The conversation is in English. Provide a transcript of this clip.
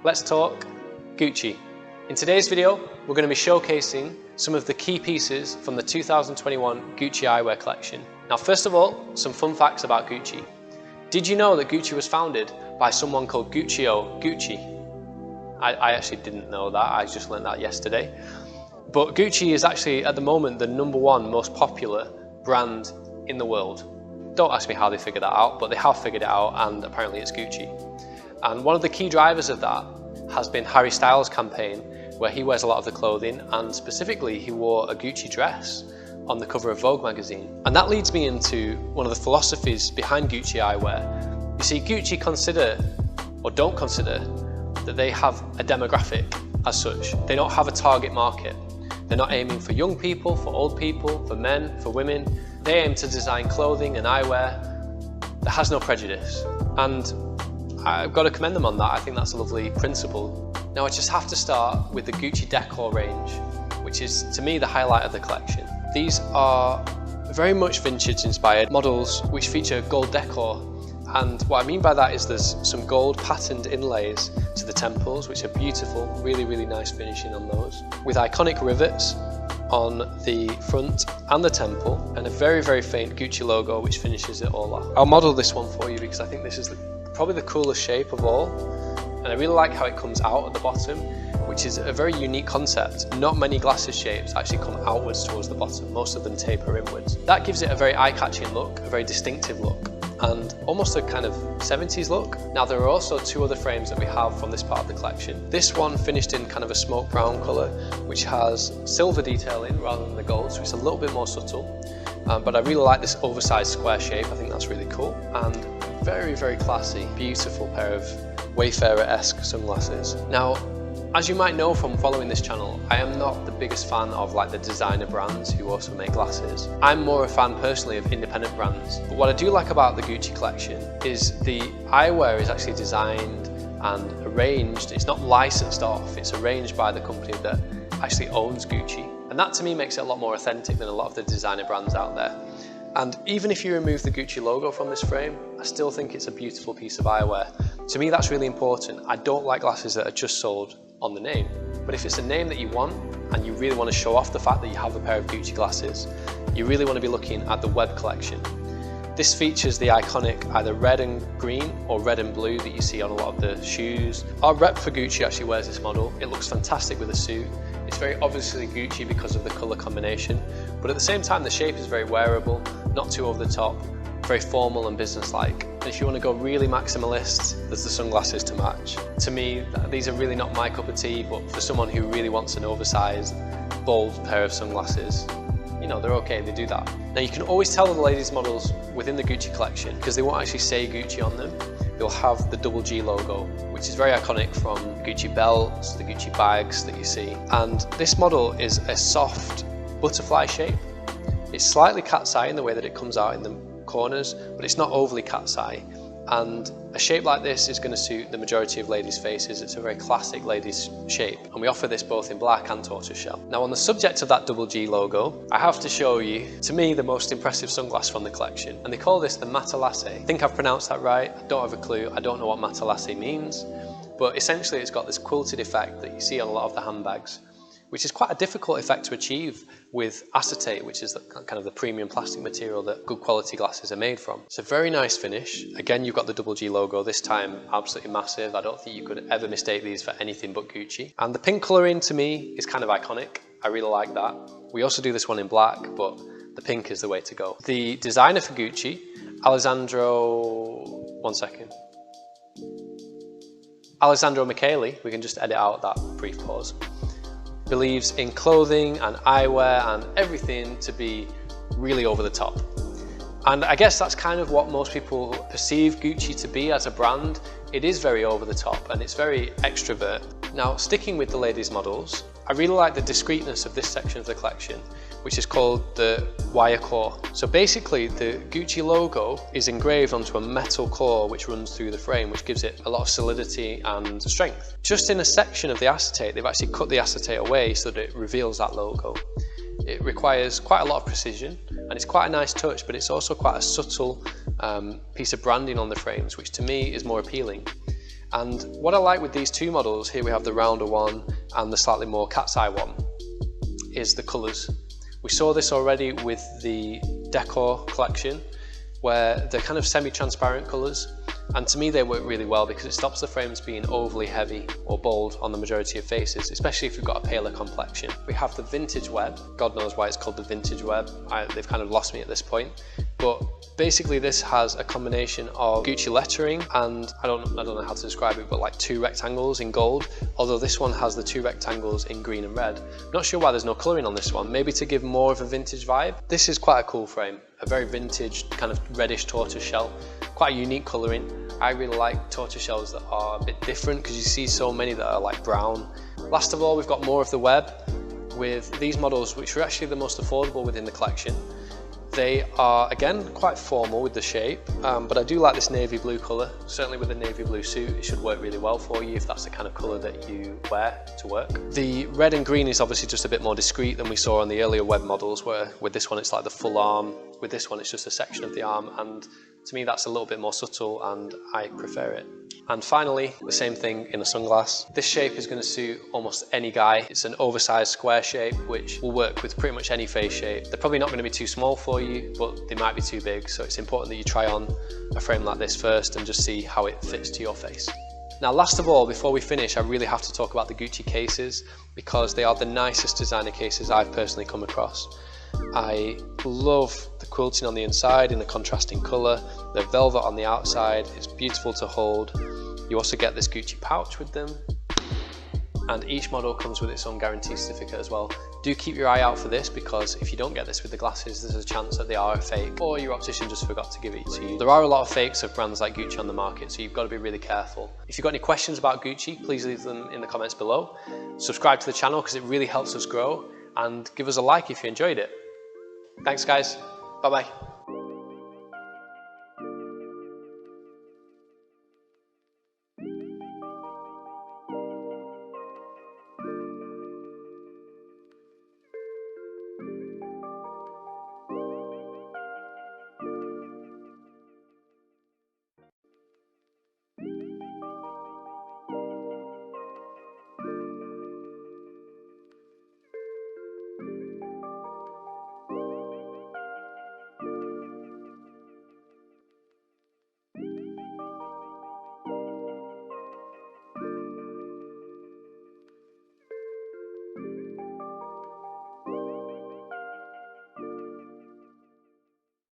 let's talk Gucci. In today's video, we're going to be showcasing some of the key pieces from the 2021 Gucci eyewear collection. Now, first of all, some fun facts about Gucci. Did you know that Gucci was founded by someone called Guccio Gucci? I actually didn't know that, I just learned that yesterday. But Gucci is actually, at the moment, the #1 most popular brand in the world. Don't ask me how they figured that out, but they have figured it out, and apparently it's Gucci. And one of the key drivers of that has been Harry Styles' campaign, where he wears a lot of the clothing, and specifically he wore a Gucci dress on the cover of Vogue magazine. And that leads me into one of the philosophies behind Gucci eyewear. You see, Gucci consider, or don't consider, that they have a demographic as such. They don't have a target market. They're not aiming for young people, for old people, for men, for women. They aim to design clothing and eyewear that has no prejudice. And I've got to commend them on that. I think that's a lovely principle. Now, I just have to start with the Gucci Decor range, which is, to me, the highlight of the collection. These are very much vintage-inspired models which feature gold decor. And what I mean by that is there's some gold patterned inlays to the temples, which are beautiful, really, really nice finishing on those, with iconic rivets on the front and the temple, and a very, very faint Gucci logo which finishes it all off. I'll model this one for you because I think this is probably the coolest shape of all, and I really like how it comes out at the bottom, which is a very unique concept. Not many glasses shapes actually come outwards towards the bottom, most of them taper inwards. That gives it a very eye-catching look, a very distinctive look, and almost a kind of 70s look. Now, there are also two other frames that we have from this part of the collection. This one finished in kind of a smoke brown colour, which has silver detailing rather than the gold, so it's a little bit more subtle. But I really like this oversized square shape. I think that's really cool, and very, very classy, beautiful pair of Wayfarer-esque sunglasses. Now, as you might know from following this channel, I am not the biggest fan of like the designer brands who also make glasses. I'm more a fan personally of independent brands. But what I do like about the Gucci collection is the eyewear is actually designed and arranged. It's not licensed off, it's arranged by the company that actually owns Gucci. And that to me makes it a lot more authentic than a lot of the designer brands out there. And even if you remove the Gucci logo from this frame, I still think it's a beautiful piece of eyewear. To me, that's really important. I don't like glasses that are just sold on the name. But if it's a name that you want and you really want to show off the fact that you have a pair of Gucci glasses, you really want to be looking at the Web collection. This features the iconic either red and green or red and blue that you see on a lot of the shoes. Our rep for Gucci actually wears this model. It looks fantastic with a suit. It's very obviously Gucci because of the colour combination, but at the same time the shape is very wearable, not too over the top, very formal and business-like. And if you want to go really maximalist, there's the sunglasses to match. To me, these are really not my cup of tea, but for someone who really wants an oversized, bold pair of sunglasses, you know, they're okay, they do that. Now, you can always tell the ladies' models within the Gucci collection because they won't actually say Gucci on them. They'll have the double G logo, which is very iconic from Gucci belts, the Gucci bags that you see. And this model is a soft butterfly shape. It's slightly cat's eye in the way that it comes out in the corners, but it's not overly cat's eye. And a shape like this is going to suit the majority of ladies' faces. It's a very classic ladies' shape, and we offer this both in black and tortoiseshell. Now, on the subject of that double G logo, I have to show you, to me, the most impressive sunglass from the collection, and they call this the Matalasse. I think I've pronounced that right. I don't have a clue. I don't know what Matalasse means, but essentially it's got this quilted effect that you see on a lot of the handbags, which is quite a difficult effect to achieve with acetate, which is kind of the premium plastic material that good quality glasses are made from. It's a very nice finish. Again, you've got the double G logo, this time absolutely massive. I don't think you could ever mistake these for anything but Gucci. And the pink colouring to me is kind of iconic. I really like that. We also do this one in black, but the pink is the way to go. The designer for Gucci, Alessandro Michele, we can just edit out that brief pause, believes in clothing and eyewear and everything to be really over the top. And I guess that's kind of what most people perceive Gucci to be as a brand. It is very over the top and it's very extrovert. Now, sticking with the ladies' models, I really like the discreetness of this section of the collection, which is called the wire core. So basically the Gucci logo is engraved onto a metal core which runs through the frame, which gives it a lot of solidity and strength. Just in a section of the acetate, they've actually cut the acetate away so that it reveals that logo. It requires quite a lot of precision and it's quite a nice touch, but it's also quite a subtle piece of branding on the frames, which to me is more appealing. And what I like with these two models, here we have the rounder one and the slightly more cat's eye one, is the colours. We saw this already with the Decor collection, where they're kind of semi-transparent colours, and to me they work really well because it stops the frames being overly heavy or bold on the majority of faces, especially if you've got a paler complexion. We have the vintage web. God knows why it's called the vintage web. They've kind of lost me at this point, but basically this has a combination of Gucci lettering and I don't know how to describe it, but like two rectangles in gold, although this one has the two rectangles in green and red. Not sure why there's no colouring on this one, maybe to give more of a vintage vibe. This is quite a cool frame, a very vintage kind of reddish tortoise shell, quite a unique colouring. I really like tortoise shells that are a bit different because you see so many that are like brown. Last of all, we've got more of the web with these models, which are actually the most affordable within the collection. They are, again, quite formal with the shape, but I do like this navy blue colour. Certainly with a navy blue suit, it should work really well for you if that's the kind of colour that you wear to work. The red and green is obviously just a bit more discreet than we saw on the earlier web models, where with this one it's like the full arm, with this one it's just a section of the arm, and to me that's a little bit more subtle and I prefer it. And finally, the same thing in a sunglass. This shape is going to suit almost any guy. It's an oversized square shape, which will work with pretty much any face shape. They're probably not going to be too small for you, but they might be too big. So it's important that you try on a frame like this first and just see how it fits to your face. Now, last of all, before we finish, I really have to talk about the Gucci cases because they are the nicest designer cases I've personally come across. I love the quilting on the inside in a contrasting colour, the velvet on the outside, it's beautiful to hold. You also get this Gucci pouch with them, and each model comes with its own guarantee certificate as well. Do keep your eye out for this because if you don't get this with the glasses, there's a chance that they are a fake or your optician just forgot to give it to you. There are a lot of fakes of brands like Gucci on the market, so you've got to be really careful. If you've got any questions about Gucci, please leave them in the comments below. Subscribe to the channel because it really helps us grow, and give us a like if you enjoyed it. Thanks guys, bye bye.